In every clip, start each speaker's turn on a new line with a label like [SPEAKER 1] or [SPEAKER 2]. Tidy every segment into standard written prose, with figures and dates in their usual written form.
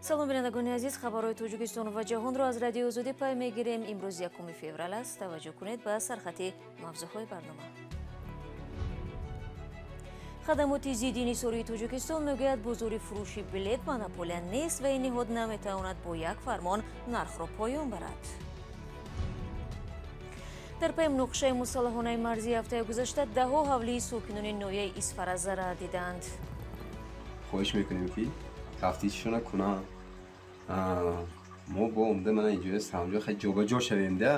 [SPEAKER 1] салом бинандагони азиз, хабарҳои Тоҷикистон ва ҷаҳонро аз радиои Озодӣ пай мегирем. Имрӯз 1 феврал аст. Таваҷҷӯҳ кунед ба сархати мавзӯъҳои барнома. хадамоти зидди нисории Тоҷикистон мегӯяд бозори фурӯши билет монополия нест ва ин ниҳод наметавонад бо як фармон нархро поён барад. дар пайи муноқишаи мусаллаҳонаи марзии ҳафтаи гузашта даҳо ҳавлии сокинони ноҳияи Исфара зарар диданд.
[SPEAKER 2] хоҳиш мекунем ки тафтишро накунанд. мо бо умда мана инҷоя самҷо хеле ҷобаҷо шавем да.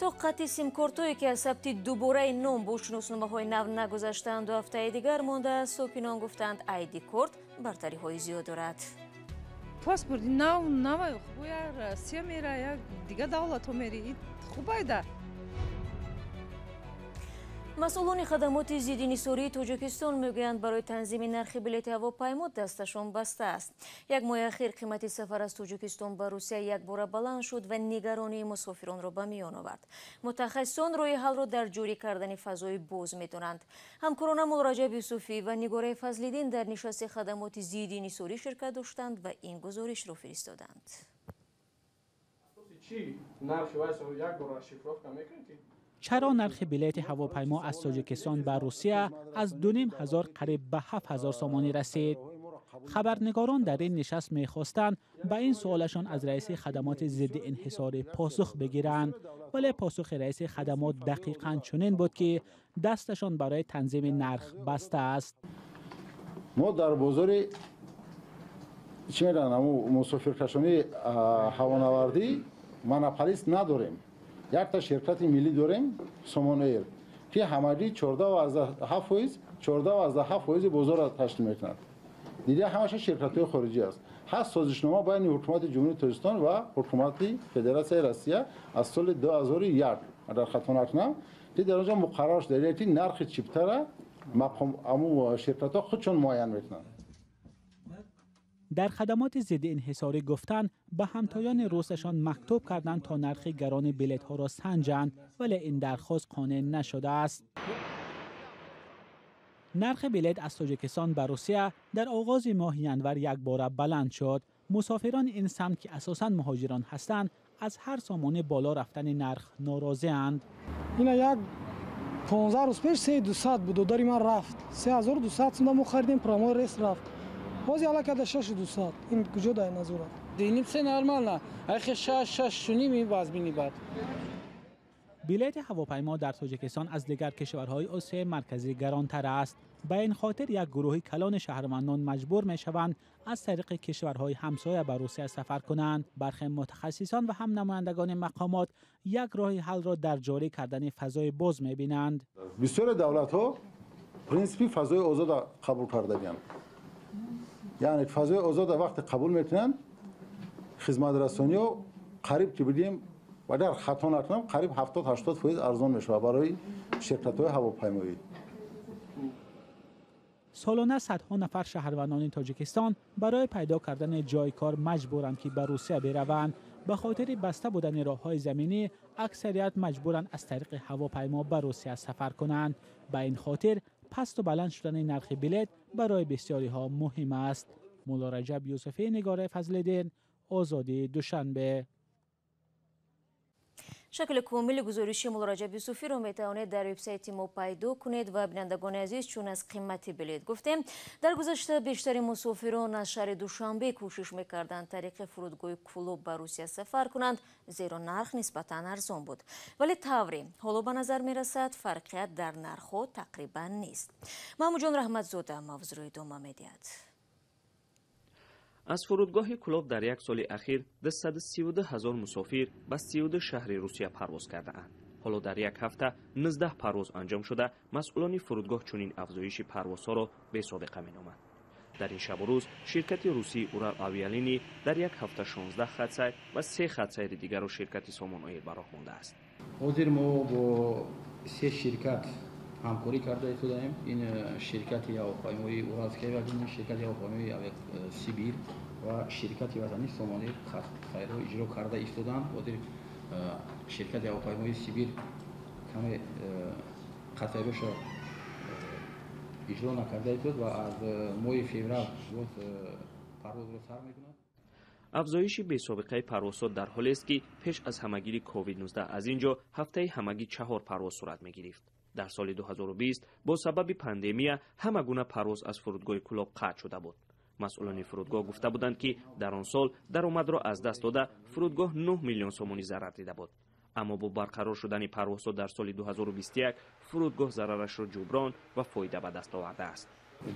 [SPEAKER 1] то қатъи симкортое ки аз сабти дубораи ном бо шунусномаҳои нав нагузаштаанд 2 ҳафтаи дигар монда, сокинон гуфтанд айди корт бартариҳои зиёд дорад.
[SPEAKER 3] паспорти нав навай хуб як Россия мера, як дига давлатҳо мери хубайда.
[SPEAKER 1] масъулони хадамоти зидди нисории Тоҷикистон мегӯянд барои танзими нархи билети ҳавопаймо дасташон баста аст. як моҳи ахир қимати сафар аз Тоҷикистон ба Русия якбора баланд шуд ва нигаронии мусофиронро ба миён овард. мутахассисон роҳи ҳалро дар ҷорӣ кардани фазои боз медонанд. ҳамкоронам Молраҷаб Юсуфӣ ва Нигораи Фазлиддин дар нишасти хадамоти зидди нисорӣ ширкат доштанд ва ин гузоришро фиристоданд.
[SPEAKER 4] چرا نرخ بلیط هواپیما از تاجیکستان به روسیه از 2500 قریب به 7000 سامانی رسید؟ خبرنگاران در این نشست می‌خواستند به این سوالشان از رئیس خدمات ضد انحصار پاسخ بگیرند، ولی پاسخ رئیس خدمات دقیقاً چنین بود که دستشان برای تنظیم نرخ بسته است.
[SPEAKER 5] ما در بازار مسافرکشانی هوانوردی مونوپولیست نداریم. یک تا شرکت ملی داریم، سامان ایر، که همگی 14.7% بازار را تشکیل می‌کند. دیگه همش شرکت‌های خارجی است. هست سازشنامه بین حکومت جمهوری تاجیکستان و حکومت فدراسیون روسیه از سال 2001 در خطا نکنم که در آنجا مقرر شده که نرخ چیپتر را مقام شرکت‌ها خودشون معین می‌کنند.
[SPEAKER 4] در خدمات ضد انحصاری گفتند به همتایان روسشان مکتوب کردند تا نرخ گران بلیط ها را سنجند، ولی این درخواست قانع نشده است. نرخ بلیط از تاجیکستان به روسیه در آغاز ماه ینور یک بار بلند شد. مسافران این سمت که اساساً مهاجران هستند از هر سامان بالا رفتن نرخ ناراضی اند.
[SPEAKER 6] این یک 15 روز پیش 3200 بود و داری من رفت 3200 سوم ما خریدیم پرامای ریس رفت. بازی علاقه در 6200 این کجا دای نزوره
[SPEAKER 7] دینیم سه نرمال نه اخی 6 می باز بینی بعد.
[SPEAKER 4] بلیط هواپیما در تاجیکستان از دیگر کشورهای آسیای مرکزی گرانتر است. به این خاطر یک گروه کلان شهروندان مجبور می شوند از طریق کشورهای همسایه به روسیه سفر کنند. برخی متخصصان و هم نمایندگان مقامات یک راه حل را در جاری کردن فضای باز می بینند.
[SPEAKER 5] بسیار دولت‌ها پرینسیپی فضای آزاد قبول کرده‌اند. یعنی فضای آزاد وقت قبول میکنن خدمات رسانی و قریب که بگیم و در خطا نکنم قریب 70-80% ارزان میشه برای شرکت‌های هواپیمایی.
[SPEAKER 4] سالانه صدها نفر شهروندان تاجیکستان برای پیدا کردن جای کار مجبورند که به روسیه بروند. به خاطر بسته بودن راه‌های زمینی اکثریت مجبورند از طریق هواپیما به روسیه سفر کنند. به این خاطر پست و بلند شدن نرخ بلیط برای بسیاری ها مهم است. مولارجب یوسفی، نگاره فضل‌الدین، آزادی دوشنبه.
[SPEAKER 1] شکل کامل گزارشی مولارجب یوسفی رو میتوانید در وبسایت ما پیدا کنید و بینندگان عزیز چون از قیمت بلیط گفتیم در گذشته بیشتر مسافران از شهر دوشنبه کوشش میکردند طریق فرودگاه کلوب به روسیه سفر کنند زیرا نرخ نسبتا ارزان بود، ولی طوری حالا به نظر میرسد فرقیت در نرخ تقریبا نیست. محمود جان رحمتزاده موضوع رو ادامه میدهد.
[SPEAKER 8] از فرودگاه کلوب در یک سال اخیر 232,000 مسافر به 32 شهر روسیه پرواز کرده اند. حالا در یک هفته 19 پرواز انجام شده. مسئولان فرودگاه چنین افزایش پروازها را به سابقه مینامند. در این شب و روز شرکت روسی اورال آویالینی در یک هفته 16 خط سیر و 3 خط سیر دیگر را شرکت سامان ایر به راه مانده است.
[SPEAKER 7] حاضر ما با 3 شرکت همکاری کرده ایم. این شرکت هواپیمایی اورالسکی و این شرکت هواپیمایی سیبیر و شرکت وطنی سامانی خط سیر را اجرا کرده ایستادند. حاضر شرکت هواپیمایی سیبیر کمی خط سیرش اجرا نکرده اید و از ماه فوریه парвозро сар мекунад.
[SPEAKER 8] افزایش بی‌سابقه پروازها در حالی است که پیش از همهگیری کووید 19 از اینجا هفته همگی 4 پرواز صورت می‌گرفت. در سال 2020 با سبب پاندمی همه گونه پرواز از فرودگاه کلوب قطع شده بود. مسئولان فرودگاه گفته بودند که در آن سال درآمد را از دست داده فرودگاه 9 میلیون سومانی ضرر دیده بود. اما با برقرار شدن پروازها در سال 2021 فرودگاه ضررش را جبران و فایده به دست آورده است.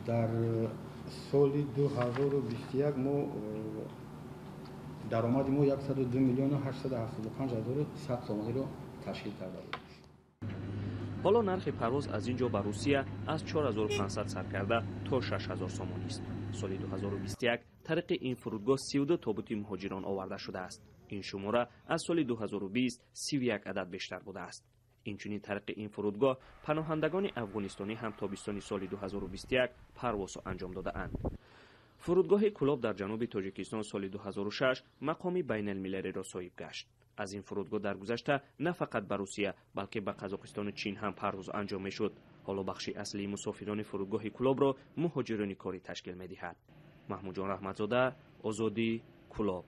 [SPEAKER 7] در سال 2021 ما درآمد ما 102 میلیون و 875 هزار 100 سومانی را تشکیل کرده بود.
[SPEAKER 8] حالا نرخ پرواز از اینجا به روسیه از 4500 سر کرده تا 6000 سومانی است. سال 2021 طریق این فرودگاه 32 تابوت مهاجران آورده شده است. این شماره از سال 2020 31 عدد بیشتر بوده است. اینچنین طریق این فرودگاه پناهندگان افغانستانی هم تابستان سال 2021 پرواز انجام داده اند. فرودگاه کلوب در جنوب تاجیکستان سال 2006 مقامی بین المللی را صاحب گشت. از این فرودگاه در گذشته نه فقط به روسیه بلکه به قزاقستان و چین هم پرواز انجام میشد. حالا بخشی اصلی مسافران فرودگاه کلوب را مهاجران کاری تشکیل می‌دهد. محمود جان رحمتزاده، آزادی، کلوب.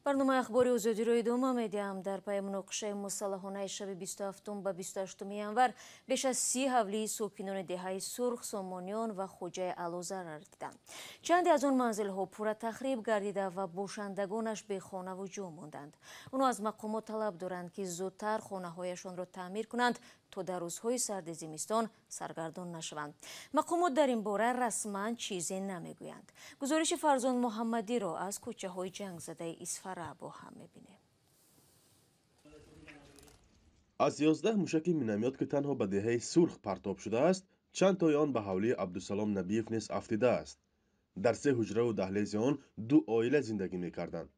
[SPEAKER 1] برنامه اخباری آزادی را ادامه می‌دهم. در پی مناقشه مسلحانه شب 27 به 28 ینور بیش از 30 حولی ساکنان دهه سرخ، سامانیان و خوجه علو ضرر دیدند. چندی از آن منزل‌ها پورا تخریب گردیده و باشندگانش بی خانه و جا ماندند. آنها از مقامات طلب دارند که زودتر خانه‌هایشان را تعمیر کنند تا در روزهای سرد زمستان سرگردان نشوند. مقامات در این باره رسما چیزی نمیگویند. گزارش فرزان محمدی را از کوچه‌های جنگ زده اصفهان با هم می‌بینیم.
[SPEAKER 9] از 11 موشک مینامیات که تنها به دهه سرخ پرتاب شده است، چند تای آن به حوله عبدالسلام نبیف نیز افتیده است. در 3 حجره و دهلیز آن 2 عائله زندگی می‌کردند.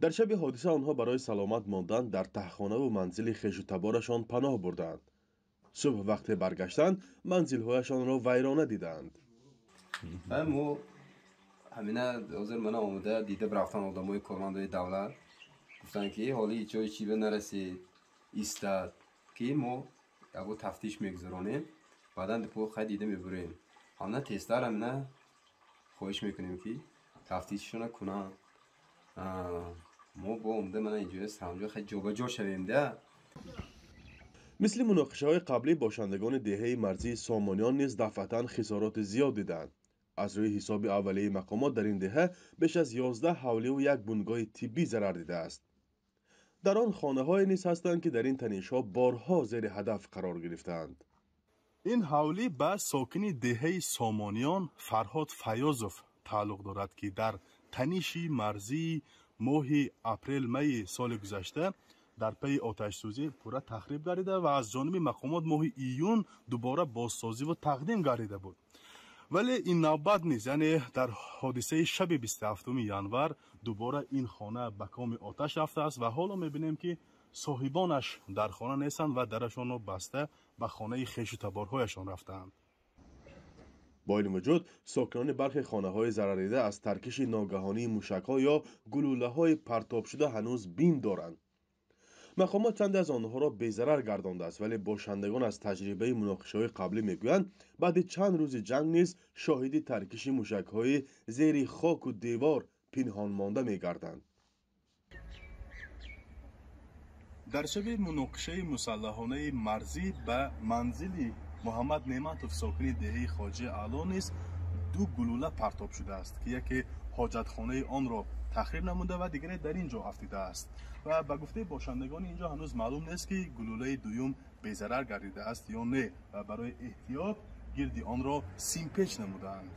[SPEAKER 9] در شب حادثه آنها برای سلامت ماندن در تهخانه و منزل خویش و تبارشان پناه بردند. صبح وقت برگشتند منزل‌هایشان را ویرانه دیدند.
[SPEAKER 2] ما همینه حاضر من آمده دیده برفتن آدمای کارمندای دولت گفتن که حالی جای چی به نرسید ایستاد که ما یکو تفتیش میگذرانیم بعدا دیپو خیلی دیده میبریم. همینه تستر همینه خواهش میکنیم که تفتیششون کنن. ما با عمده من اینجا سرانجا خیلی جابجا شویم ده.
[SPEAKER 9] مثل مناقشه‌های قبلی باشندگان دهه مرزی سامانیان نیز دفعتاً خسارات زیاد دیدند. از روی حساب اولیه مقامات در این دهه بیش از 11 حوله و 1 بنگاه طبی ضرر دیده است. در آن خانه‌های نیز هستند که در این تنش‌ها بارها زیر هدف قرار گرفتند. این حوله به ساکن دهه سامانیان فرهاد فیاضوف تعلق دارد که در تنش مرزی ماه اپریل می سال گذشته در پی آتش سوزی پورا تخریب گردیده و از جانب مقامات ماه ایون دوباره بازسازی و تقدیم گردیده بود. ولی این نوبت نیست، یعنی در حادثه شب 27 ینور دوباره این خانه به کام آتش رفته است و حالا میبینیم که صاحبانش در خانه نیستند و درشان را بسته به خانه خویش و تبارهایشان رفتند. با این وجود ساکنان برخی خانه‌های ضرر دیده از ترکش ناگهانی موشک‌ها یا گلوله‌های پرتاب شده هنوز بیم دارند. مقامات چند از آنها را بی‌ضرر گردانده است، ولی باشندگان از تجربه مناقشه‌های قبلی میگویند بعد چند روز جنگ نیز شاهد ترکش موشک‌های زیر خاک و دیوار پنهان مانده می‌گردند. در شب مناقشه مسلحانه مرزی به منزل محمد نعمتوف ساکن دهه خواجه علو نیز 2 گلوله پرتاب شده است که یکی حاجتخانه آن را تخریب نموده و دیگری در اینجا افتیده است و به گفته باشندگان اینجا هنوز معلوم نیست که گلوله دوم بی‌ضرر گردیده است یا نه و برای احتیاط گرد آن را سیمپیچ نمودند.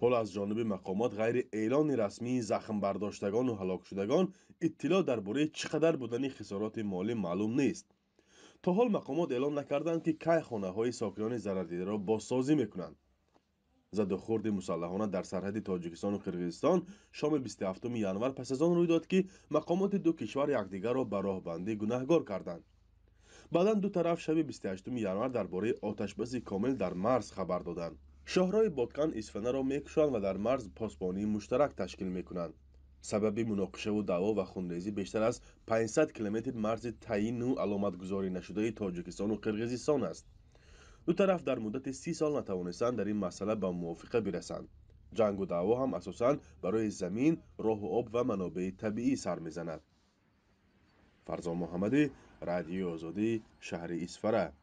[SPEAKER 9] حالا از جانب مقامات غیر اعلان رسمی زخم برداشتگان و هلاک شدگان اطلاع درباره چقدر بودن خسارات مالی معلوم نیست. تا حال مقامات اعلام نکردند که کی خانه‌های ساکنان ضرر دیده را بازسازی میکنند. زدوخورد مسلحانه در سرحد تاجیکستان و قرقیزستان شام 27 ینور پس از آن روی داد که مقامات دو کشور یکدیگر را به راهبندی گناهکار کردند. بعداً دو طرف شب 28 ینور درباره آتشبس کامل در مرز خبر دادند. شهرهای بادکن اسفنه را میکشند و در مرز پاسبانی مشترک تشکیل میکنند. سبب مناقشه و دعوا و خونریزی بیشتر از 500 کیلومتر مرز تعیین و علامتگذاری نشده تاجیکستان و قرقیزستان است. دو طرف در مدت 30 سال نتوانستند در این مسئله به موافقه برسند. جنگ و دعوا هم اساساً برای زمین، راه و آب و منابع طبیعی سر میزند. فرزان محمدی، رادیو آزادی، شهر اسفره.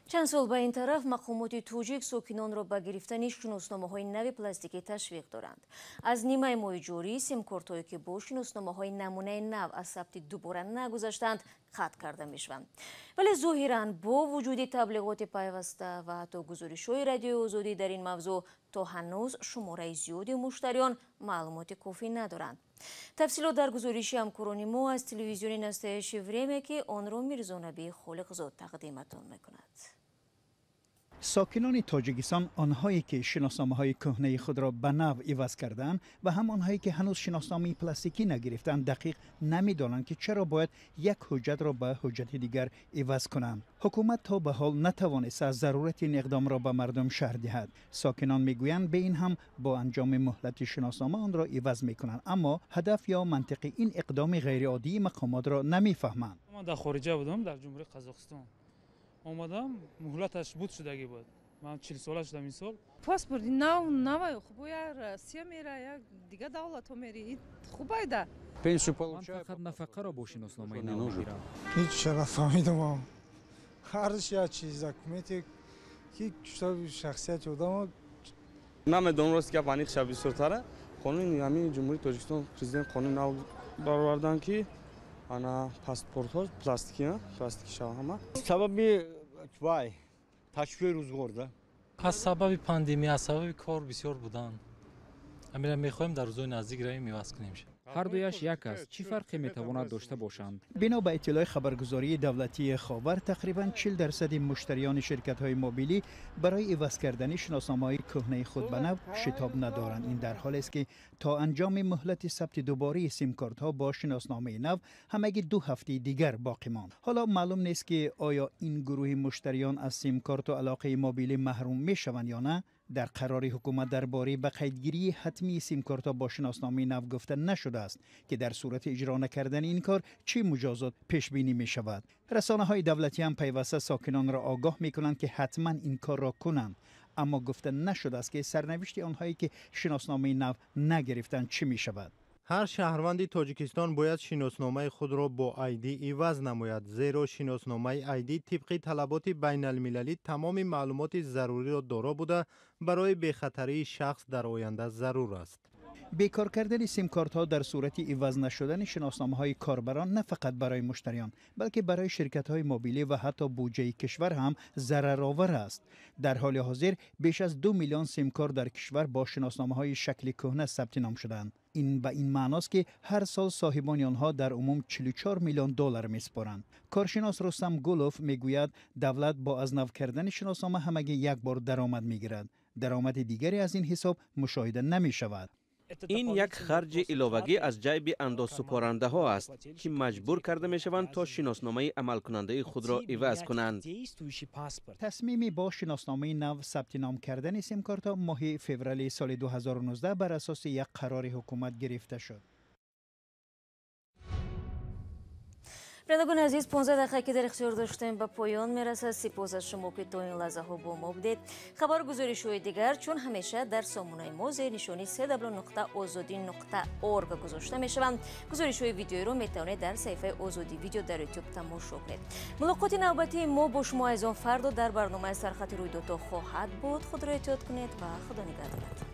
[SPEAKER 1] چند سال به این طرف مقامات توجیک ساکنان را به گرفتن شناسنامه‌های نو پلاستیکی تشویق دارند. از نیمه ماه جاری سیمکارت‌هایی که با شناسنامه‌های نمونه نو از ثبت دوباره نگذاشتند قطع کرده میشوند. ولی ظاهراً با وجود تبلیغات پیوسته و حتی گزارش‌های رادیو آزادی در این موضوع تا هنوز شماره زیادی مشتریان معلومات کافی ندارند. تفصیلات در گزارش همکاران ما از تلویزیون نستایش وریم که آن را میرزا نبی خالقزاد تقدیمتان میکند.
[SPEAKER 10] ساکنان تاجیکستان آنهایی که شناسنامه‌های کهنه خود را به نو عوض کردند و هم آنهایی که هنوز شناسنامه پلاستیکی نگرفتند دقیق نمی‌دانند که چرا باید یک حجت را به حجت دیگر عوض کنند. حکومت تا به حال نتوانسته ضرورت این اقدام را به مردم شرح دهد. ساکنان میگویند به این هم با انجام مهلت شناسنامه آن را عوض میکنند، اما هدف یا منطق این اقدام غیرعادی مقامات را نمیفهمند.
[SPEAKER 11] من در خارجه بودم، در جمهوری قزاقستان آمدم، مهلتش بود شدگی بود. من 40 ساله شدم این سال.
[SPEAKER 3] پاسپورت نو خوب روسیه میره یک دیگه دولت میری خوب ایده.
[SPEAKER 12] من فقط نفقه را با شناسنامه نو میگیرم.
[SPEAKER 6] هیچ چرا فهمیدم هر چیز دکومنتی که شخصیت آدم
[SPEAKER 13] نمیدونم راست که پانیک شبیه سرتره قانون همین جمهوری تاجیکستان پرزیدنت قانون نو داروردن که انا پاسپورت ها پلاستیکی شاهما
[SPEAKER 14] سبب وای تشویق روزگار ده
[SPEAKER 15] از سبب پاندمی از سبب کار بسیار بودن امیرا میخوایم در روزهای نزدیک رای میواز کنیم.
[SPEAKER 12] هر دویش یک است. چی فرقی میتواند داشته باشند؟
[SPEAKER 10] بنا به اطلاع خبرگزاری دولتی خاور تقریباً 40% مشتریان شرکت‌های موبیلی برای عوض کردن شناسنامه‌های کهنه خود به نو شتاب ندارند. این در حالی است که تا انجام مهلت ثبت دوباره سیم کارت‌ها با شناسنامه نو همگی 2 هفته دیگر باقی ماند. حالا معلوم نیست که آیا این گروه مشتریان از سیم کارت و علاقه موبیلی محروم میشوند یا نه. در قرار حکومت درباره به قیدگیری حتمی سیم کارت با شناسنامه نو گفته نشده است که در صورت اجرا نکردن این کار چه مجازات پیش بینی می شود. رسانه‌های دولتی هم پیوسته ساکنان را آگاه می کنند که حتما این کار را کنند، اما گفته نشده است که سرنوشت آنهایی که شناسنامه نو نگرفتند چه می شود.
[SPEAKER 16] هر شهروند تاجیکستان باید شناسنامه خود را با آیدی عوض نماید، زیرا شناسنامه آیدی طبق طلبات بین المللی تمام معلومات ضروری را دارا بوده برای بخطری شخص در آینده ضرور است.
[SPEAKER 10] بیکار کردن سیم کارت ها در صورت عوض نشدن شناسنامه های کاربران نه فقط برای مشتریان بلکه برای شرکت های موبیلی و حتی بودجه کشور هم ضررآور است. در حال حاضر بیش از 2 میلیون سیم کارت در کشور با شناسنامه های شکل کهنه ثبت نام شدند. این به این معناست که هر سال صاحبان آنها در عموم 44 میلیون دلار میسپارند. کارشناس رستم گولوف میگوید دولت با از نو کردن شناسنامه همگی یک بار درآمد میگیرد. درآمد دیگری از این حساب مشاهده نمی شود.
[SPEAKER 8] این یک خرج علاوگی از جیب اندازسپارنده ها است که مجبور کرده می شوند تا شناسنامه عمل کننده خود را عوض کنند.
[SPEAKER 10] تصمیم با شناسنامه نو ثبت نام کردن سیم کارت ماه فوریه سال 2019 بر اساس یک قرار حکومت گرفته شد.
[SPEAKER 1] بینندگان عزیز 15 دقیقه که در اختیار داشتیم به پایان میرسد. سپاس از شما که تا این لحظه ها با ما بودید. خبر گزارش های دیگر چون همیشه در سامانه ما زیر نشانی www.azadi.org گذاشته می شوند. گزارش های ویدیویی رو می توانید در صفحه آزادی ویدیو در یوتیوب تماشا کنید. ملاقات نوبتی ما با شما از آن فردا در برنامه سرخط رویدادها خواهد بود. خود را احتیاط کنید و خدا نگهدارت.